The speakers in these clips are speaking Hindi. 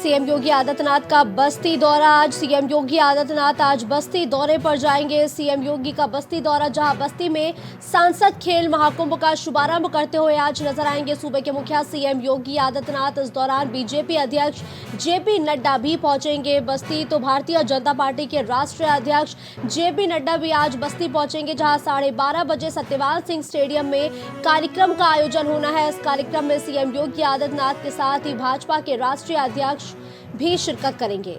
सीएम योगी आदित्यनाथ का बस्ती दौरा। आज सीएम योगी आदित्यनाथ आज बस्ती दौरे पर जाएंगे। सीएम योगी का बस्ती दौरा, जहां बस्ती में सांसद खेल महाकुंभ का शुभारंभ करते हुए आज नजर आएंगे सूबे के मुखिया सीएम योगी आदित्यनाथ। इस दौरान बीजेपी अध्यक्ष जेपी नड्डा भी पहुंचेंगे बस्ती। तो भारतीय जनता पार्टी के राष्ट्रीय अध्यक्ष जेपी नड्डा भी आज बस्ती पहुंचेंगे, जहां 12:30 बजे सत्यपाल सिंह स्टेडियम में कार्यक्रम का आयोजन होना है। इस कार्यक्रम में सीएम योगी आदित्यनाथ के साथ ही भाजपा के राष्ट्रीय अध्यक्ष भी शिरकत करेंगे।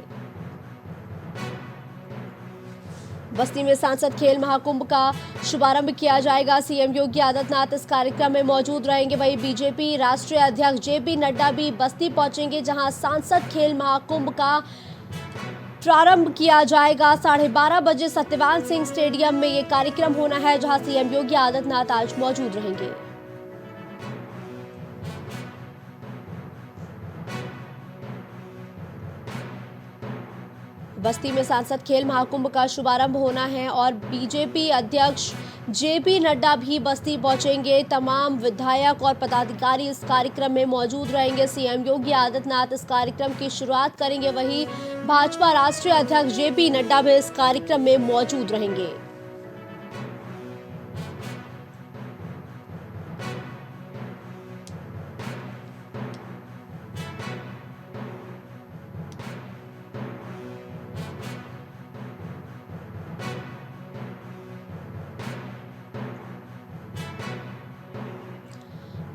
बस्ती में सांसद खेल महाकुंभ का शुभारंभ किया जाएगा। सीएम योगी आदित्यनाथ इस कार्यक्रम में मौजूद रहेंगे। वहीं बीजेपी राष्ट्रीय अध्यक्ष जेपी नड्डा भी बस्ती पहुंचेंगे, जहां सांसद खेल महाकुंभ का प्रारंभ किया जाएगा। 12:30 बजे सत्यपाल सिंह स्टेडियम में यह कार्यक्रम होना है, जहां सीएम योगी आदित्यनाथ आज मौजूद रहेंगे। बस्ती में सांसद खेल महाकुंभ का शुभारंभ होना है और बीजेपी अध्यक्ष जेपी नड्डा भी बस्ती पहुंचेंगे। तमाम विधायक और पदाधिकारी इस कार्यक्रम में मौजूद रहेंगे। सीएम योगी आदित्यनाथ इस कार्यक्रम की शुरुआत करेंगे। वहीं भाजपा राष्ट्रीय अध्यक्ष जेपी नड्डा भी इस कार्यक्रम में मौजूद रहेंगे।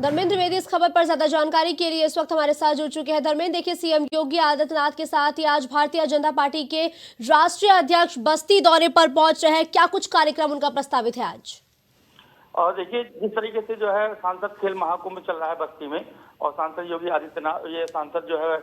धर्मेंद्र द्विवेदी इस खबर पर ज्यादा जानकारी के लिए इस वक्त हमारे साथ जुड़ चुके हैं। धर्मेंद्र, देखिए सीएम योगी आदित्यनाथ के साथ ही आज भारतीय जनता पार्टी के राष्ट्रीय अध्यक्ष बस्ती दौरे पर पहुंच रहे हैं। क्या कुछ कार्यक्रम उनका प्रस्तावित है आज? और देखिए, जिस तरीके से जो है सांसद खेल महाकुंभ चल रहा है बस्ती में, और सांसद योगी आदित्यनाथ, ये सांसद जो है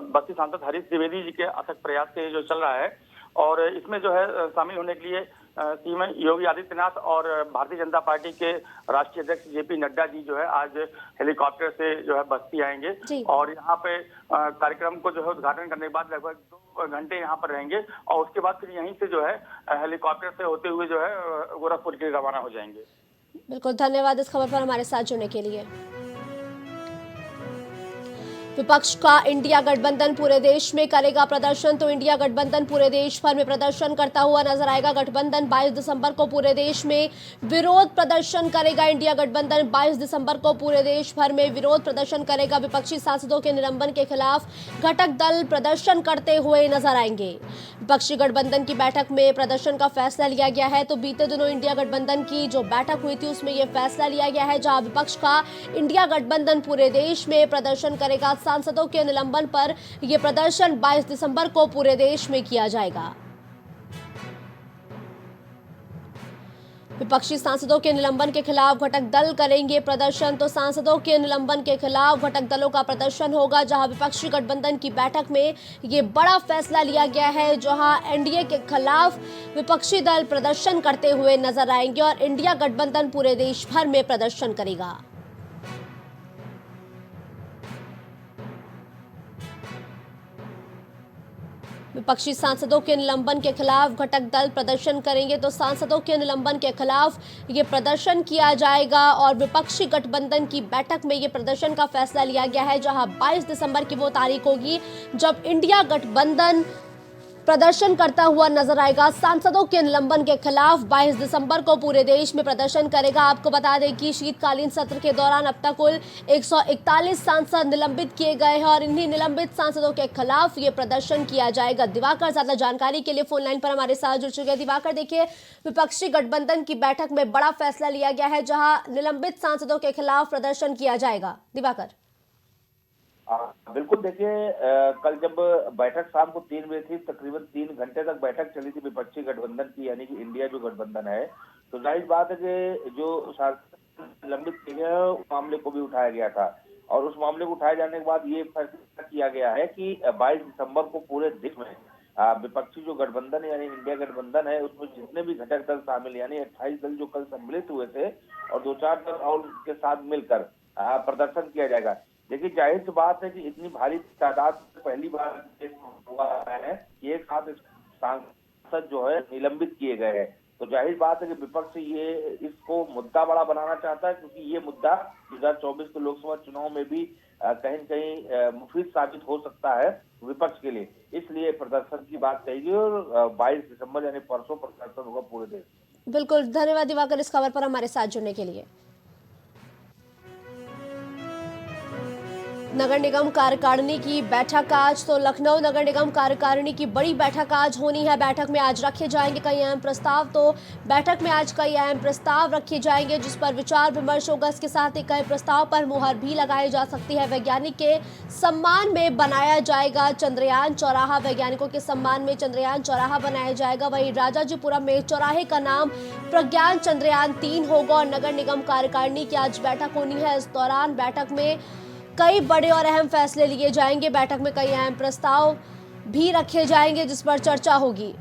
बस्ती सांसद हरीश द्विवेदी जी के अथक प्रयास से जो चल रहा है, और इसमें जो है शामिल होने के लिए सीएम योगी आदित्यनाथ और भारतीय जनता पार्टी के राष्ट्रीय अध्यक्ष जेपी नड्डा जी जो है आज हेलीकॉप्टर से जो है बस्ती आएंगे और यहाँ पे कार्यक्रम को जो है उद्घाटन करने के बाद लगभग 2 घंटे यहाँ पर रहेंगे और उसके बाद फिर यहीं से जो है हेलीकॉप्टर से होते हुए जो है गोरखपुर के लिए रवाना हो जाएंगे। बिल्कुल, धन्यवाद इस खबर पर हमारे साथ जुड़ने के लिए। विपक्ष का इंडिया गठबंधन पूरे देश में करेगा प्रदर्शन। तो इंडिया गठबंधन पूरे देश भर में प्रदर्शन करता हुआ नजर आएगा। गठबंधन 22 दिसंबर को पूरे देश में विरोध प्रदर्शन करेगा। इंडिया गठबंधन 22 दिसंबर को पूरे देश भर में विरोध प्रदर्शन करेगा। विपक्षी सांसदों के निलंबन के खिलाफ घटक दल प्रदर्शन करते हुए नजर आएंगे। विपक्षी गठबंधन की बैठक में प्रदर्शन का फैसला लिया गया है। तो बीते दिनों इंडिया गठबंधन की जो बैठक हुई थी उसमें यह फैसला लिया गया है, जहां विपक्ष का इंडिया गठबंधन पूरे देश में प्रदर्शन करेगा। सांसदों के निलंबन पर यह प्रदर्शन 22 दिसंबर को पूरे देश में किया जाएगा। विपक्षी सांसदों के निलंबन के खिलाफ घटक दल करेंगे प्रदर्शन। तो सांसदों के निलंबन के खिलाफ घटक दलों का प्रदर्शन होगा, जहां विपक्षी गठबंधन की बैठक में ये बड़ा फैसला लिया गया है, जहां एनडीए के खिलाफ विपक्षी दल प्रदर्शन करते हुए नजर आएंगे और इंडिया गठबंधन पूरे देश भर में प्रदर्शन करेगा। विपक्षी सांसदों के निलंबन के खिलाफ घटक दल प्रदर्शन करेंगे। तो सांसदों के निलंबन के खिलाफ ये प्रदर्शन किया जाएगा और विपक्षी गठबंधन की बैठक में ये प्रदर्शन का फैसला लिया गया है, जहां 22 दिसंबर की वो तारीख होगी जब इंडिया गठबंधन प्रदर्शन करता हुआ नजर आएगा। सांसदों के निलंबन के खिलाफ 22 दिसंबर को पूरे देश में प्रदर्शन करेगा। आपको बता दें कि शीतकालीन सत्र के दौरान अब तक कुल 141 सांसद निलंबित किए गए हैं और इन्हीं निलंबित सांसदों के खिलाफ ये प्रदर्शन किया जाएगा। दिवाकर ज्यादा जानकारी के लिए फोन लाइन पर हमारे साथ जुड़ चुके हैं। दिवाकर, देखिए विपक्षी गठबंधन की बैठक में बड़ा फैसला लिया गया है, जहां निलंबित सांसदों के खिलाफ प्रदर्शन किया जाएगा। दिवाकर। बिल्कुल, देखिए कल जब बैठक शाम को 3 बजे थी, तकरीबन 3 घंटे तक बैठक चली थी विपक्षी गठबंधन की, यानी कि इंडिया जो गठबंधन है, तो जाहिर बात है कि जो लंबित किए गए उस मामले को भी उठाया गया था और उस मामले को उठाए जाने के बाद ये फैसला किया गया है कि 22 दिसंबर को पूरे देश में विपक्षी जो गठबंधन है यानी इंडिया गठबंधन है उसमें जितने भी घटक दल शामिल यानी 28 दल जो कल सम्मिलित हुए थे और 2-4 दल और के साथ मिलकर प्रदर्शन किया जाएगा। देखिए, जाहिर सी बात है कि इतनी भारी तादाद पहली बार हुआ है कि एक साथ सांसद जो है निलंबित किए गए हैं, तो जाहिर बात है कि विपक्ष ये इसको मुद्दा बड़ा बनाना चाहता है, क्योंकि ये मुद्दा 2024 के लोकसभा चुनाव में भी कहीं न कहीं मुफीद साबित हो सकता है विपक्ष के लिए। इसलिए प्रदर्शन की बात कही गई और 22 दिसंबर यानी परसों प्रदर्शन होगा पूरे देश में। बिल्कुल, धन्यवाद दिवाकर इस खबर पर हमारे साथ जुड़ने के लिए। नगर निगम कार्यकारिणी की बैठक आज, तो लखनऊ नगर निगम कार्यकारिणी की बड़ी बैठक आज होनी है। बैठक में आज रखे जाएंगे कई अहम प्रस्ताव, तो बैठक में आज कई अहम प्रस्ताव रखे जाएंगे जिस पर विचार विमर्श होगा। इसके साथ ही कई प्रस्ताव पर मुहर भी लगाई जा सकती है। वैज्ञानिक के सम्मान में बनाया जाएगा चंद्रयान चौराहा, वैज्ञानिकों के सम्मान में चंद्रयान चौराहा बनाया जाएगा। वहीं राजाजीपुरम में चौराहे का नाम प्रज्ञान चंद्रयान 3 होगा। और नगर निगम कार्यकारिणी की आज बैठक होनी है। इस दौरान बैठक में कई बड़े और अहम फैसले लिए जाएंगे। बैठक में कई अहम प्रस्ताव भी रखे जाएंगे जिस पर चर्चा होगी।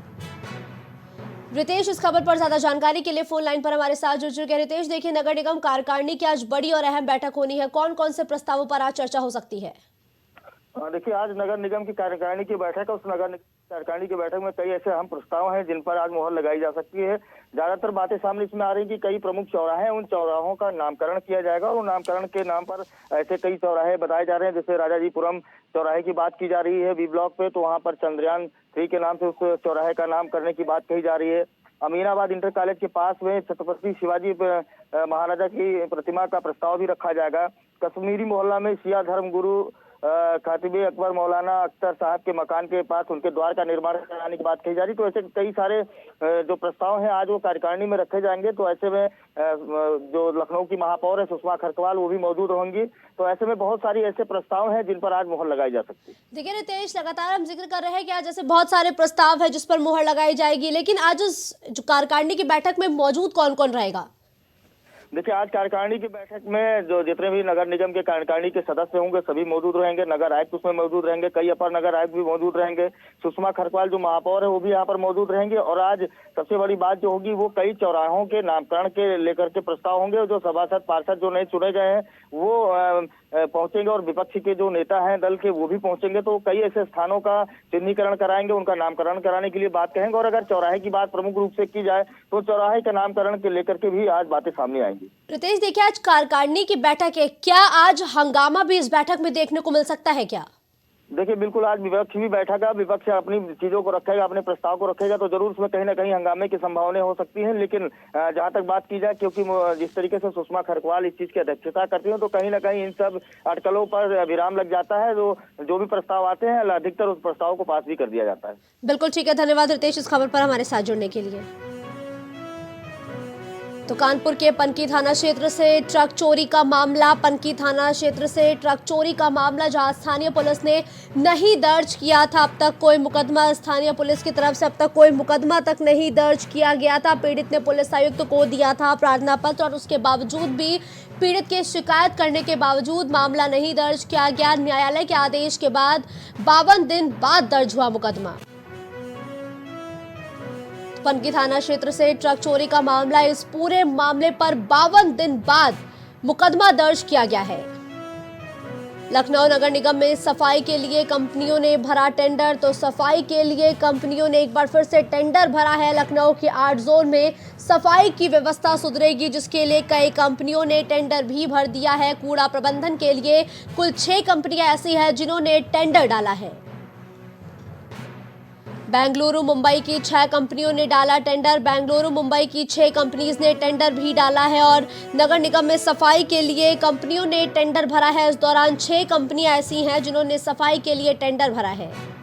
रितेश इस खबर पर ज्यादा जानकारी के लिए फोन लाइन पर हमारे साथ जुड़ चुके हैं। रितेश, देखिए नगर निगम कार्यकारिणी की आज बड़ी और अहम बैठक होनी है, कौन कौन से प्रस्तावों पर आज चर्चा हो सकती है? देखिए, आज नगर निगम की कार्यकारिणी की बैठक है। उस नगर निगम कार्यकारिणी की बैठक में कई ऐसे अहम प्रस्ताव हैं जिन पर आज मुहर लगाई जा सकती है। ज्यादातर बातें सामने इसमें आ रही हैं कि कई प्रमुख चौराहे हैं, उन चौराहों का नामकरण किया जाएगा और उन नामकरण के नाम पर ऐसे कई चौराहे बताए जा रहे हैं। जैसे राजाजीपुरम चौराहे की बात की जा रही है बी ब्लॉक पे, तो वहाँ पर चंद्रयान 3 के नाम से उस चौराहे का नाम करने की बात कही जा रही है। अमीनाबाद इंटर कॉलेज के पास में छत्रपति शिवाजी महाराजा की प्रतिमा का प्रस्ताव भी रखा जाएगा। कश्मीरी मोहल्ला में शिया धर्म गुरु खातिबे अकबर मौलाना अख्तर साहब के मकान के पास उनके द्वार का निर्माण कराने की बात कही जा रही। तो ऐसे कई सारे जो प्रस्ताव हैं आज वो कार्यकारिणी में रखे जाएंगे। तो ऐसे में जो लखनऊ की महापौर है सुषमा खरकवाल, वो भी मौजूद होंगी। तो ऐसे में बहुत सारी ऐसे प्रस्ताव हैं जिन पर आज मुहर लगाई जा सकती है। देखिए रितेश, लगातार हम जिक्र कर रहे हैं कि आज ऐसे बहुत सारे प्रस्ताव है जिस पर मुहर लगाई जाएगी, लेकिन आज इस जो कार्यकारिणी की बैठक में मौजूद कौन कौन रहेगा? देखिए, आज कार्यकारिणी की बैठक में जो जितने भी नगर निगम के कार्यकारिणी के सदस्य होंगे सभी मौजूद रहेंगे। नगर आयुक्त उसमें मौजूद रहेंगे, कई अपर नगर आयुक्त भी मौजूद रहेंगे। सुषमा खरकवाल जो महापौर है वो भी यहाँ पर मौजूद रहेंगे। और आज सबसे बड़ी बात जो होगी वो कई चौराहों के नामकरण के लेकर के प्रस्ताव होंगे। जो सभासद पार्षद जो नए चुने गए हैं वो पहुंचेंगे और विपक्ष के जो नेता हैं दल के वो भी पहुंचेंगे। तो कई ऐसे स्थानों का चिन्हीकरण कराएंगे, उनका नामकरण कराने के लिए बात कहेंगे। और अगर चौराहे की बात प्रमुख रूप से की जाए तो चौराहे के नामकरण के लेकर के भी आज बातें सामने आएंगी। रितेश, देखिए आज कार्यकारिणी की बैठक है, क्या आज हंगामा भी इस बैठक में देखने को मिल सकता है क्या? देखिए, बिल्कुल आज विपक्ष भी बैठेगा, विपक्ष अपनी चीजों को रखेगा, अपने प्रस्ताव को रखेगा। तो जरूर उसमें कहीं ना कहीं हंगामे की संभावनाएं हो सकती हैं। लेकिन जहां तक बात की जाए, क्योंकि जिस तरीके से सुषमा खरकवाल इस चीज की अध्यक्षता करती हैं, तो कहीं ना कहीं इन सब अटकलों पर विराम लग जाता है। जो भी प्रस्ताव आते हैं अधिकतर उस प्रस्ताव को पास भी कर दिया जाता है। बिल्कुल ठीक है, धन्यवाद रितेश इस खबर पर हमारे साथ जुड़ने के लिए। तो कानपुर के पनकी थाना क्षेत्र से ट्रक चोरी का मामला, पनकी थाना क्षेत्र से ट्रक चोरी का मामला जहां स्थानीय पुलिस ने नहीं दर्ज किया था अब तक कोई मुकदमा, स्थानीय पुलिस की तरफ से अब तक कोई मुकदमा तक नहीं दर्ज किया गया था। पीड़ित ने पुलिस आयुक्त को दिया था प्रार्थना पत्र और उसके बावजूद भी पीड़ित के शिकायत करने के बावजूद मामला नहीं दर्ज किया गया। न्यायालय के आदेश के बाद 52 दिन बाद दर्ज हुआ मुकदमा। पनकी थाना क्षेत्र से ट्रक चोरी का मामला, इस पूरे मामले पर 52 दिन बाद मुकदमा दर्ज किया गया है। लखनऊ नगर निगम में सफाई के लिए कंपनियों ने भरा टेंडर, तो सफाई के लिए कंपनियों ने एक बार फिर से टेंडर भरा है। लखनऊ के 8 जोन में सफाई की व्यवस्था सुधरेगी, जिसके लिए कई कंपनियों ने टेंडर भी भर दिया है। कूड़ा प्रबंधन के लिए कुल 6 कंपनियां ऐसी हैं जिन्होंने टेंडर डाला है। बेंगलुरु मुंबई की 6 कंपनियों ने डाला टेंडर, बेंगलुरु मुंबई की 6 कंपनीज ने टेंडर भी डाला है। और नगर निगम में सफाई के लिए कंपनियों ने टेंडर भरा है। इस दौरान 6 कंपनियां ऐसी हैं जिन्होंने सफाई के लिए टेंडर भरा है।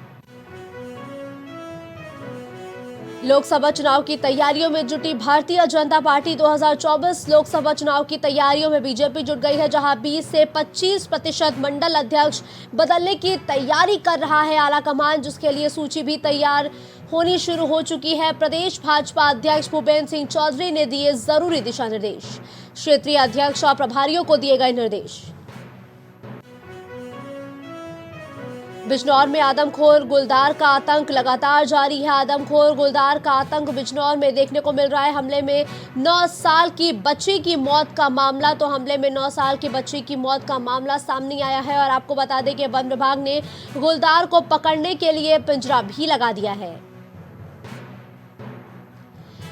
लोकसभा चुनाव की तैयारियों में जुटी भारतीय जनता पार्टी 2024 लोकसभा चुनाव की तैयारियों में बीजेपी जुट गई है, जहां 20 से 25% मंडल अध्यक्ष बदलने की तैयारी कर रहा है आलाकमान, जिसके लिए सूची भी तैयार होनी शुरू हो चुकी है। प्रदेश भाजपा अध्यक्ष भूपेंद्र सिंह चौधरी ने दिए जरूरी दिशा निर्देश, क्षेत्रीय अध्यक्ष और प्रभारियों को दिए गए निर्देश। बिजनौर में आदमखोर गुलदार का आतंक लगातार जारी है। आदमखोर गुलदार का आतंक बिजनौर में देखने को मिल रहा है। हमले में 9 साल की बच्ची की मौत का मामला, तो हमले में 9 साल की बच्ची की मौत का मामला सामने आया है। और आपको बता दें कि वन विभाग ने गुलदार को पकड़ने के लिए पिंजरा भी लगा दिया है।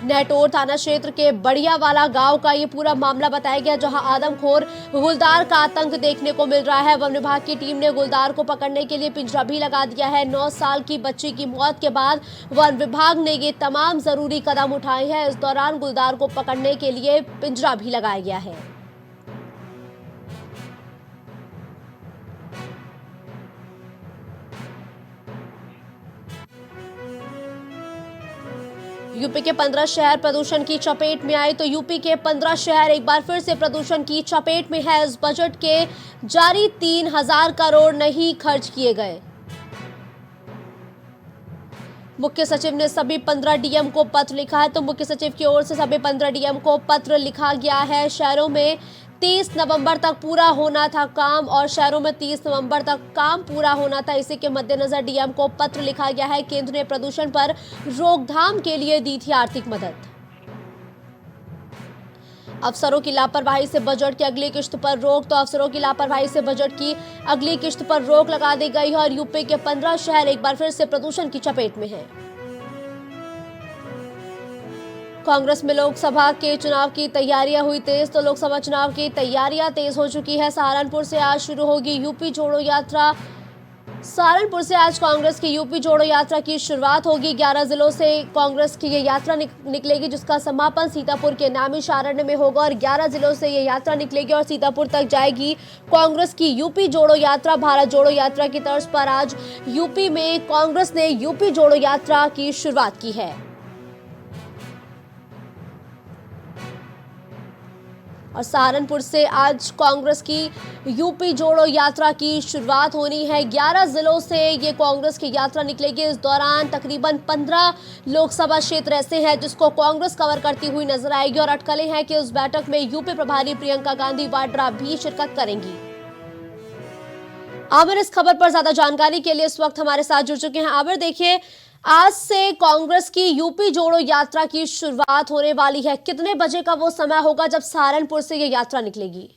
नेटोर थाना क्षेत्र के बढ़ियावाला गांव का ये पूरा मामला बताया गया, जहां आदमखोर गुलदार का आतंक देखने को मिल रहा है। वन विभाग की टीम ने गुलदार को पकड़ने के लिए पिंजरा भी लगा दिया है। 9 साल की बच्ची की मौत के बाद वन विभाग ने ये तमाम जरूरी कदम उठाए हैं। इस दौरान गुलदार को पकड़ने के लिए पिंजरा भी लगाया गया है। यूपी के 15 शहर प्रदूषण की चपेट में आए, तो यूपी के 15 शहर एक बार फिर से प्रदूषण की चपेट में है। इस बजट के जारी 3000 करोड़ नहीं खर्च किए गए। मुख्य सचिव ने सभी 15 डीएम को पत्र लिखा है, तो मुख्य सचिव की ओर से सभी 15 डीएम को पत्र लिखा गया है। शहरों में 30 नवंबर तक पूरा होना था काम, और शहरों में 30 नवंबर तक काम पूरा होना था। इसी के मद्देनजर डीएम को पत्र लिखा गया है। केंद्र ने प्रदूषण पर रोकथाम के लिए दी थी आर्थिक मदद। अफसरों की लापरवाही से बजट की अगली किश्त पर रोक, तो अफसरों की लापरवाही से बजट की अगली किश्त पर रोक लगा दी गई है और यूपी के 15 शहर एक बार फिर से प्रदूषण की चपेट में हैं। कांग्रेस में लोकसभा के चुनाव की तैयारियां हुई तेज, तो लोकसभा चुनाव की तैयारियां तेज हो चुकी है। सहारनपुर से आज शुरू होगी यूपी जोड़ो यात्रा। सहारनपुर से आज कांग्रेस की यूपी जोड़ो यात्रा की शुरुआत होगी। 11 जिलों से कांग्रेस की ये यात्रा निकलेगी, जिसका समापन सीतापुर के नैमिषारण्य में होगा और 11 जिलों से ये यात्रा निकलेगी और सीतापुर तक जाएगी। कांग्रेस की यूपी जोड़ो यात्रा भारत जोड़ो यात्रा की तर्ज पर आज यूपी में कांग्रेस ने यूपी जोड़ो यात्रा की शुरुआत की है। और सहारनपुर से आज कांग्रेस की यूपी जोड़ो यात्रा की शुरुआत होनी है। 11 जिलों से ये कांग्रेस की यात्रा निकलेगी। इस दौरान तकरीबन 15 लोकसभा क्षेत्र ऐसे हैं जिसको कांग्रेस कवर करती हुई नजर आएगी और अटकलें हैं कि उस बैठक में यूपी प्रभारी प्रियंका गांधी वाड्रा भी शिरकत करेंगी। आमिर इस खबर पर ज्यादा जानकारी के लिए इस वक्त हमारे साथ जुड़ चुके हैं। आमिर, देखिए, आज से कांग्रेस की यूपी जोड़ो यात्रा की शुरुआत होने वाली है। कितने बजे का वो समय होगा जब सहारनपुर से ये यात्रा निकलेगी?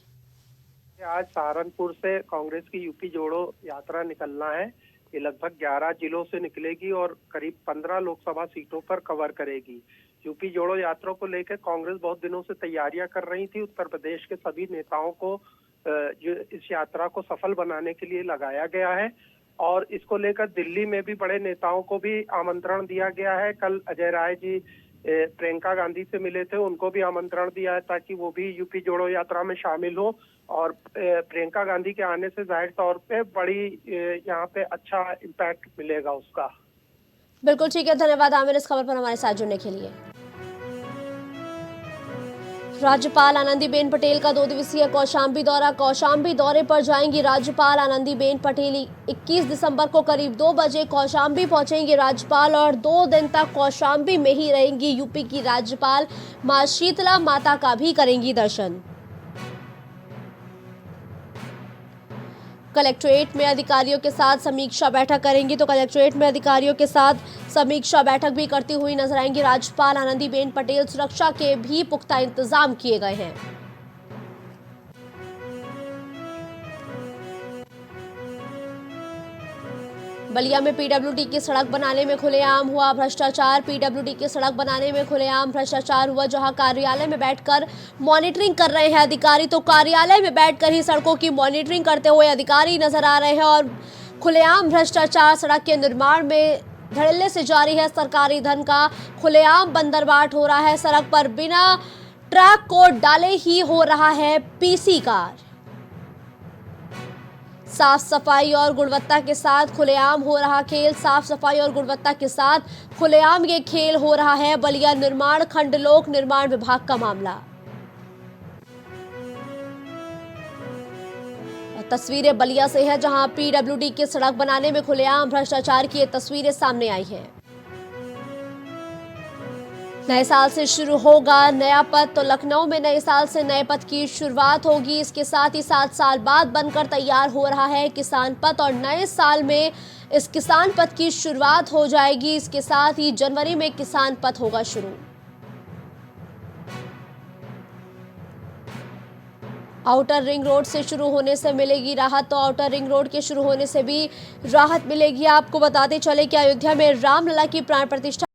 आज सहारनपुर से कांग्रेस की यूपी जोड़ो यात्रा निकलना है। ये लगभग 11 जिलों से निकलेगी और करीब 15 लोकसभा सीटों पर कवर करेगी। यूपी जोड़ो यात्रा को लेकर कांग्रेस बहुत दिनों से तैयारियां कर रही थी। उत्तर प्रदेश के सभी नेताओं को जो इस यात्रा को सफल बनाने के लिए लगाया गया है और इसको लेकर दिल्ली में भी बड़े नेताओं को भी आमंत्रण दिया गया है। कल अजय राय जी प्रियंका गांधी से मिले थे, उनको भी आमंत्रण दिया है ताकि वो भी यूपी जोड़ो यात्रा में शामिल हो और प्रियंका गांधी के आने से जाहिर तौर पे बड़ी यहाँ पे अच्छा इम्पैक्ट मिलेगा उसका। बिल्कुल ठीक है, धन्यवाद आमिर इस खबर पर हमारे साथ जुड़ने के लिए। राज्यपाल आनंदीबेन पटेल का 2 दिवसीय कौशाम्बी दौरा। कौशाम्बी दौरे पर जाएंगी राज्यपाल आनंदीबेन पटेल। 21 दिसंबर को करीब 2 बजे कौशाम्बी पहुंचेंगी राज्यपाल और 2 दिन तक कौशाम्बी में ही रहेंगी। यूपी की राज्यपाल मां शीतला माता का भी करेंगी दर्शन। कलेक्ट्रेट में अधिकारियों के साथ समीक्षा बैठक करेंगी, तो कलेक्ट्रेट में अधिकारियों के साथ समीक्षा बैठक भी करती हुई नजर आएंगी राज्यपाल आनंदीबेन पटेल। सुरक्षा के भी पुख्ता इंतजाम किए गए हैं। बलिया में पीडब्ल्यूडी की सड़क बनाने में खुलेआम हुआ भ्रष्टाचार। पीडब्ल्यूडी की सड़क बनाने में खुलेआम भ्रष्टाचार हुआ, जहां कार्यालय में बैठकर मॉनिटरिंग कर रहे हैं अधिकारी, तो कार्यालय में बैठकर ही सड़कों की मॉनिटरिंग करते हुए अधिकारी नजर आ रहे हैं और खुलेआम भ्रष्टाचार सड़क के निर्माण में धड़ल्ले से जारी है। सरकारी धन का खुलेआम बंदरबाट हो रहा है। सड़क पर बिना ट्रैक कोड डाले ही हो रहा है पीसी कार्य। साफ सफाई और गुणवत्ता के साथ खुलेआम हो रहा खेल। साफ सफाई और गुणवत्ता के साथ खुलेआम ये खेल हो रहा है। बलिया निर्माण खंड लोक निर्माण विभाग का मामला। तस्वीरें बलिया से है, जहां पीडब्ल्यूडी की सड़क बनाने में खुलेआम भ्रष्टाचार की ये तस्वीरें सामने आई हैं। नए साल से शुरू होगा नया पथ, तो लखनऊ में नए साल से नए पथ की शुरुआत होगी। इसके साथ ही 7 साल बाद बनकर तैयार हो रहा है किसान पथ और नए साल में इस किसान पथ की शुरुआत हो जाएगी। इसके साथ ही जनवरी में किसान पथ होगा शुरू। आउटर रिंग रोड से शुरू होने से मिलेगी राहत, तो आउटर रिंग रोड के शुरू होने से भी राहत मिलेगी। आपको बताते चले कि अयोध्या में रामलला की प्राण प्रतिष्ठा